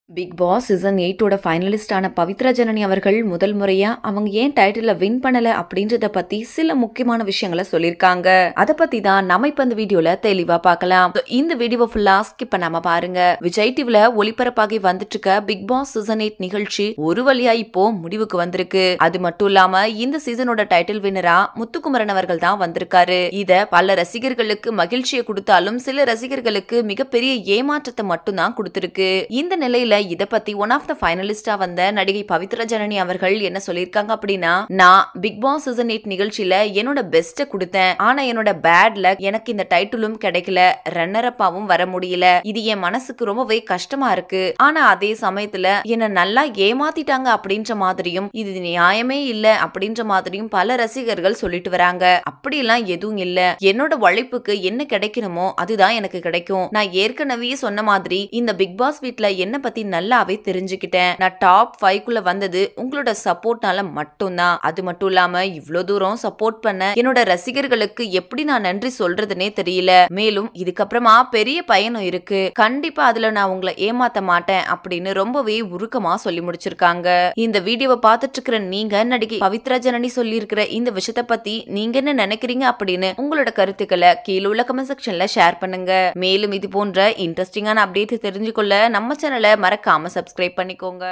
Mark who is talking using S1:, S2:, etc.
S1: Big Boss season 8ஓட ஃபைனலிஸ்டான பவித்ரா ஜனனி அவர்கள் முதல் முறையா அவங்க ஏன் டைட்டில வின் பண்ணல அப்படின்றத பத்தி சில முக்கியமான விஷயங்களை சொல்லியிருக்காங்க. அத பத்தி தான் நம்ம இப்ப இந்த வீடியோல தெளிவா பார்க்கலாம். இந்த வீடியோவை ஃபுல்லா ஸ்கிப் பண்ணாம பாருங்க. விஜய் டிவில ஒளிபரப்பாகி வந்துட்டு இருக்க பிக் பாஸ் சீசன் 8 நிகழ்ச்சி ஒரு வழியா இப்போ முடிவுக்கு வந்திருக்கு. அது மட்டும் இல்லாம இந்த சீசனோட டைட்டில் வின்னரா முத்துக்குமரன் அவர்கள் தான் வந்திருக்காரு. இத பல ரசிகர்களுக்கு மகிழ்ச்சியை கொடுத்தாலும் சில ரசிகர்களுக்கு மிகப்பெரிய ஏமாற்றத்தை மட்டும் தான் கொடுத்திருக்கு. இந்த நிலையில இத பத்தி ஒன் ஆஃப் த ஃபைனலிஸ்டா வந்த நடிகை பவித்ரா ஜனனி அவர்கள் என்ன சொல்லிருக்காங்க அப்படின்னா, நான் பிக் பாஸ் சீசன் 8 நிகழ்ச்சியில என்னோட பெஸ்ட கொடுத்தேன். ஆனா என்னோட பேட் லக் எனக்கு இந்த டைட்டிலும் கிடைக்கல, ரன்னர் அப்பாவும் வர முடியல. இது என் மனசுக்கு ரொம்பவே கஷ்டமா இருக்கு. ஆனா அதே சமயத்துல என்ன நல்லா ஏமாத்திட்டாங்க அப்படின்ற மாதிரியும் இது நியாயமே இல்ல அப்படின்ற மாதிரியும் பல ரசிகர்கள் சொல்லிட்டு வராங்க. அப்படியெல்லாம் எதுவும் இல்ல. என்னோட உழைப்புக்கு என்ன கிடைக்கணுமோ அதுதான் எனக்கு கிடைக்கும். நான் ஏற்கனவே சொன்ன மாதிரி இந்த பிக் பாஸ் வீட்ல என்ன பத்தி நல்லாவே தெரிஞ்சுக்கிட்டேன். நான் டாப் 5 வந்தது உங்களோட சப்போர்ட்னால மட்டும்தான். அது மட்டும் இல்லாம இவ்ளோ தூரம் சப்போர்ட் பண்ண என்னோட ரசிகர்களுக்கு எப்படி நான் நன்றி சொல்றதுனே தெரியல. மேலும் இதுக்கப்புறமா பெரிய பயணம் இருக்கு. கண்டிப்பா அதுல நான் உங்களை ஏமாத்த மாட்டேன் அப்படின்னு ரொம்பவே உருக்கமா சொல்லி முடிச்சிருக்காங்க. இந்த வீடியோவை பார்த்துட்டு இருக்கிற நீங்க நடிகை பவித்ரா ஜனனி சொல்லி இருக்கிற இந்த விஷயத்த பத்தி நீங்க என்ன நினைக்கிறீங்க அப்படின்னு உங்களோட கருத்துக்களை கீழே உள்ள கமெண்ட் செக்ஷன்ல ஷேர் பண்ணுங்க. மேலும் இது போன்ற இன்ட்ரெஸ்டிங்கான அப்டேட் தெரிஞ்சுக்கொள்ள நம்ம சேனலை மறக்காம சப்ஸ்கிரைப் பண்ணிக்கோங்க.